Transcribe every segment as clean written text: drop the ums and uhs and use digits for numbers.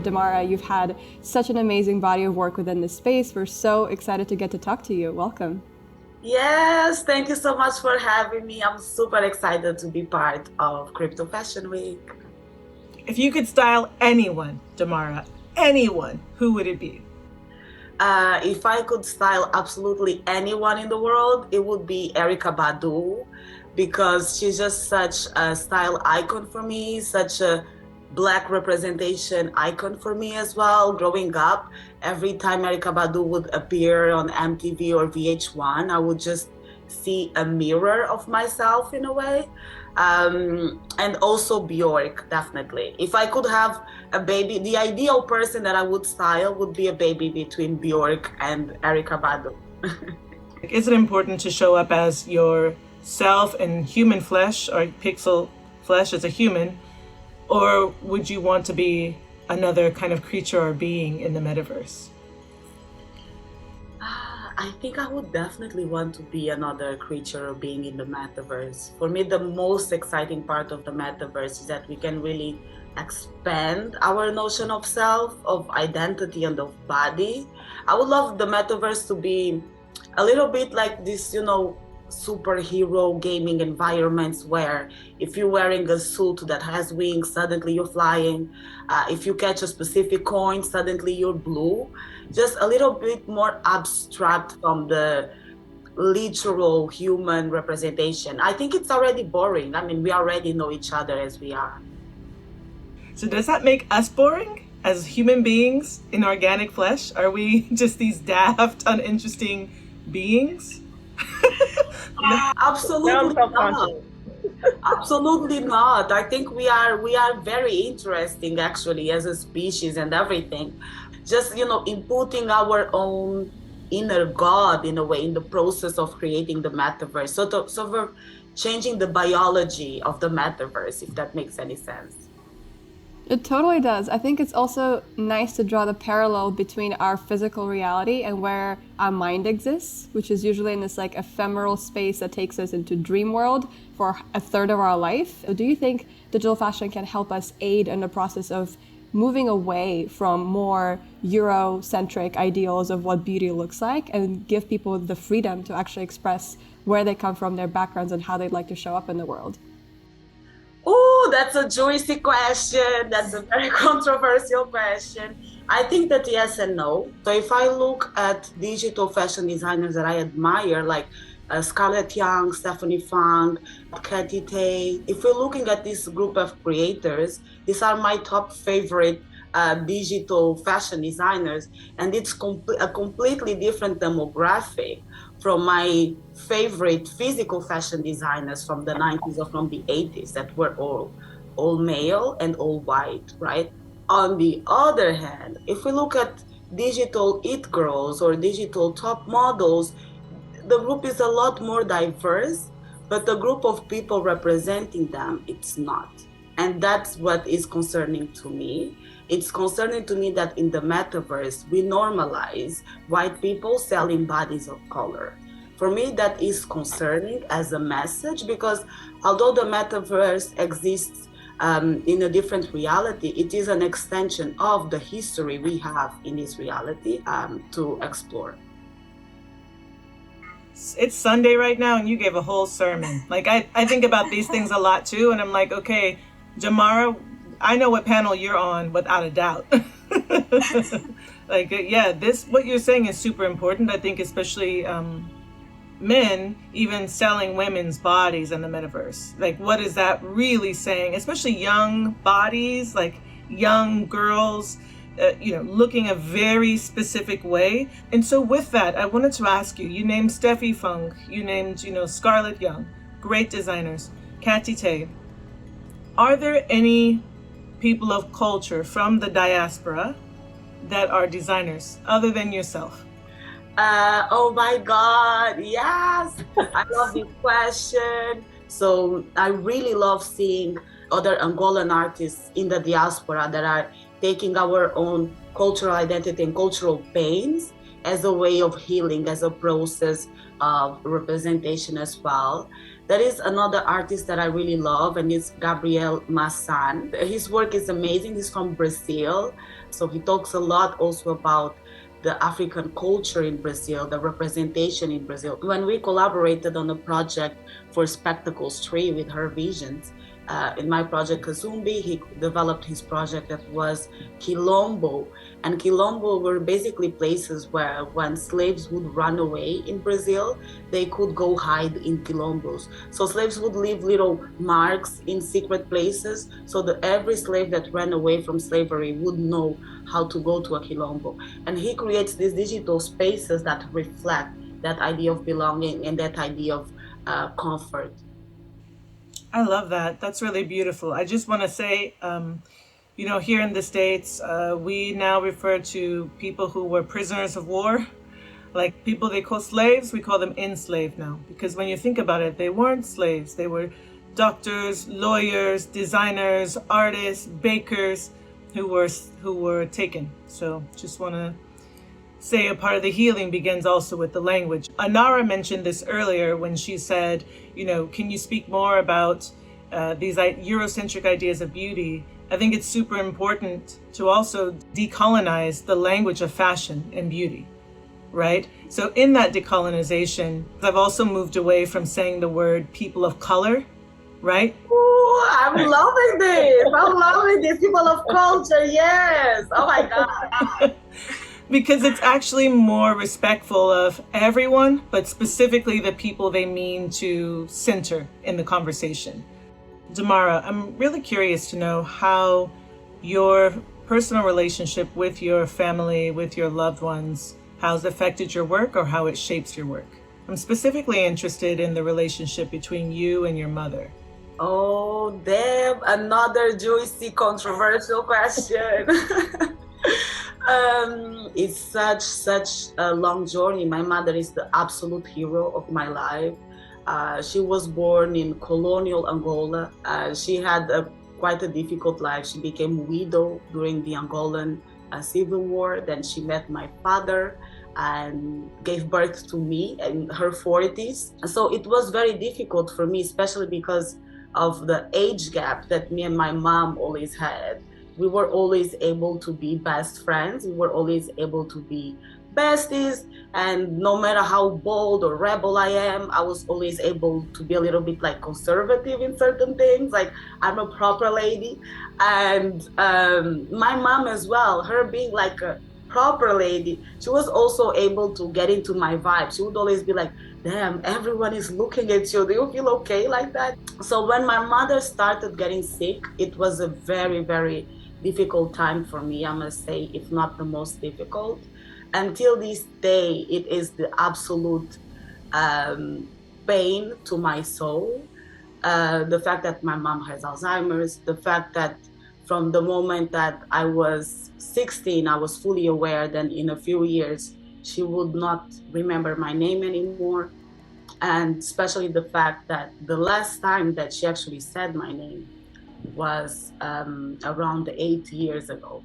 Damara, you've had such an amazing body of work within this space. We're so excited to get to talk to you. Welcome. Yes, thank you so much for having me. I'm super excited to be part of Crypto Fashion Week. If you could style anyone, Damara, anyone, who would it be? If I could style absolutely anyone in the world, it would be Erykah Badu, because she's just such a style icon for me, such a Black representation icon for me as well. Growing up, every time Erykah Badu would appear on MTV or VH1, I would just see a mirror of myself in a way. And also Bjork, definitely. If I could have a baby, the ideal person that I would style would be a baby between Bjork and Erykah Badu. Is it important to show up as yourself in human flesh or pixel flesh as a human? Or would you want to be another kind of creature or being in the metaverse? I think I would definitely want to be another creature or being in the metaverse. For me, the most exciting part of the metaverse is that we can really expand our notion of self, of identity, and of body. I would love the metaverse to be a little bit like this, superhero gaming environments where if you're wearing a suit that has wings, suddenly you're flying. If you catch a specific coin, suddenly you're blue. Just a little bit more abstract from the literal human representation. I think it's already boring. I mean, we already know each other as we are. So does that make us boring as human beings in organic flesh? Are we just these daft, uninteresting beings? Absolutely not. Absolutely not. I think we are very interesting actually as a species and everything. Just inputting our own inner God in a way in the process of creating the metaverse. So we're changing the biology of the metaverse, if that makes any sense. It totally does. I think it's also nice to draw the parallel between our physical reality and where our mind exists, which is usually in this ephemeral space that takes us into dream world for a third of our life. Do you think digital fashion can help us aid in the process of moving away from more Eurocentric ideals of what beauty looks like and give people the freedom to actually express where they come from, their backgrounds, and how they'd like to show up in the world? Oh, that's a juicy question. That's a very controversial question. I think that yes and no. So if I look at digital fashion designers that I admire, like Scarlett Young, Stephanie Fang, Katy Tay, if we're looking at this group of creators, these are my top favorite digital fashion designers, and it's a completely different demographic from my favorite physical fashion designers from the 90s or from the 80s that were all male and all white, right? On the other hand, if we look at digital it girls or digital top models, the group is a lot more diverse, but the group of people representing them, it's not. And that's what is concerning to me. It's concerning to me that in the metaverse, we normalize white people selling bodies of color. For me, that is concerning as a message, because although the metaverse exists in a different reality, it is an extension of the history we have in this reality to explore. It's Sunday right now and you gave a whole sermon. I think about these things a lot too, and I'm like, okay, Damara, I know what panel you're on without a doubt. What you're saying is super important. I think especially men even selling women's bodies in the metaverse. What is that really saying? Especially young bodies, young girls, looking a very specific way. And so with that, I wanted to ask you named Steffi Fung, you named, Scarlett Young, great designers, Katy Tay. Are there any people of culture from the diaspora that are designers other than yourself? Oh my God, yes. I love this question. So I really love seeing other Angolan artists in the diaspora that are taking our own cultural identity and cultural pains as a way of healing, as a process of representation as well. There is another artist that I really love, and it's Gabriel Massan. His work is amazing. He's from Brazil. So he talks a lot also about the African culture in Brazil, the representation in Brazil. When we collaborated on a project for Spectacles 3 with Her Visions, in my project Kazumbi, he developed his project that was Quilombo. And Quilombo were basically places where when slaves would run away in Brazil, they could go hide in Quilombos. So slaves would leave little marks in secret places so that every slave that ran away from slavery would know how to go to a Quilombo. And he creates these digital spaces that reflect that idea of belonging and that idea of comfort. I love that. That's really beautiful. I just want to say, here in the States, we now refer to people who were prisoners of war, like people they call slaves, we call them enslaved now. Because when you think about it, they weren't slaves. They were doctors, lawyers, designers, artists, bakers who were taken. So just want to say a part of the healing begins also with the language. Enara mentioned this earlier when she said, can you speak more about these Eurocentric ideas of beauty? I think it's super important to also decolonize the language of fashion and beauty, right? So in that decolonization, I've also moved away from saying the word people of color, right? Ooh, I'm loving this. I'm loving this. People of culture, yes. Oh my God. Because it's actually more respectful of everyone, but specifically the people they mean to center in the conversation. Damara, I'm really curious to know how your personal relationship with your family, with your loved ones, has affected your work or how it shapes your work. I'm specifically interested in the relationship between you and your mother. Oh, damn, another juicy, controversial question. It's such a long journey. My mother is the absolute hero of my life. She was born in colonial Angola. She had quite a difficult life. She became a widow during the Angolan Civil War. Then she met my father and gave birth to me in her 40s. So it was very difficult for me, especially because of the age gap that me and my mom always had. We were always able to be best friends. We were always able to be besties. And no matter how bold or rebel I am, I was always able to be a little bit like conservative in certain things. Like I'm a proper lady. And my mom as well, her being like a proper lady, she was also able to get into my vibe. She would always be like, damn, everyone is looking at you. Do you feel okay like that? So when my mother started getting sick, it was a very, very difficult time for me, I must say, if not the most difficult. Until this day, it is the absolute pain to my soul. The fact that my mom has Alzheimer's, the fact that from the moment that I was 16, I was fully aware that in a few years, she would not remember my name anymore. And especially the fact that the last time that she actually said my name was around 8 years ago.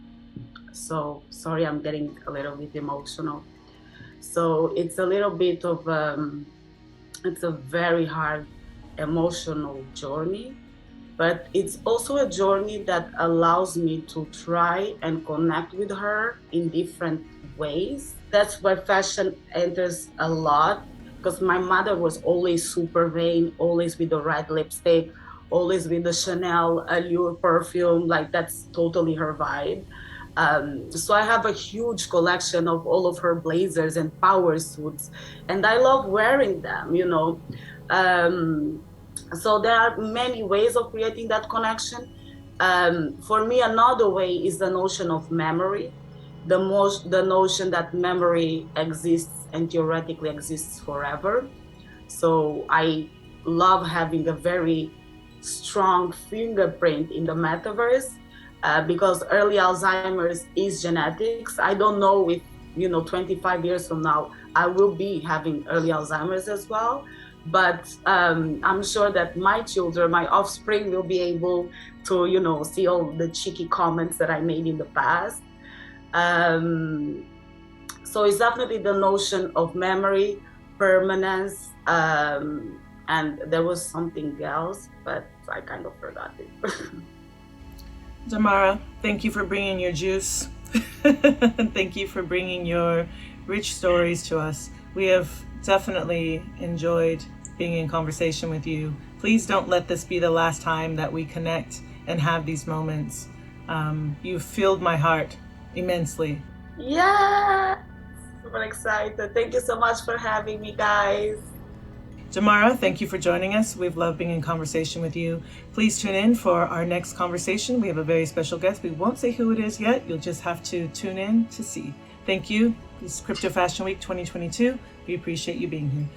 So sorry, I'm getting a little bit emotional. So it's a little bit of, it's a very hard emotional journey, but it's also a journey that allows me to try and connect with her in different ways. That's where fashion enters a lot, because my mother was always super vain, always with the red lipstick, always with the Chanel Allure perfume, like that's totally her vibe. So I have a huge collection of all of her blazers and power suits, and I love wearing them, So there are many ways of creating that connection. For me, another way is the notion of memory, the notion that memory exists and theoretically exists forever. So I love having a very strong fingerprint in the metaverse because early Alzheimer's is genetics. I don't know if 25 years from now I will be having early Alzheimer's as well, but I'm sure that my children, my offspring, will be able to see all the cheeky comments that I made in the past. So it's definitely the notion of memory, permanence, and there was something else, but I kind of forgot it. Damara, thank you for bringing your juice. Thank you for bringing your rich stories to us. We have definitely enjoyed being in conversation with you. Please don't let this be the last time that we connect and have these moments. You've filled my heart immensely. Yeah, super excited. Thank you so much for having me, guys. Damara, thank you for joining us. We've loved being in conversation with you. Please tune in for our next conversation. We have a very special guest. We won't say who it is yet. You'll just have to tune in to see. Thank you. This is Crypto Fashion Week 2022. We appreciate you being here.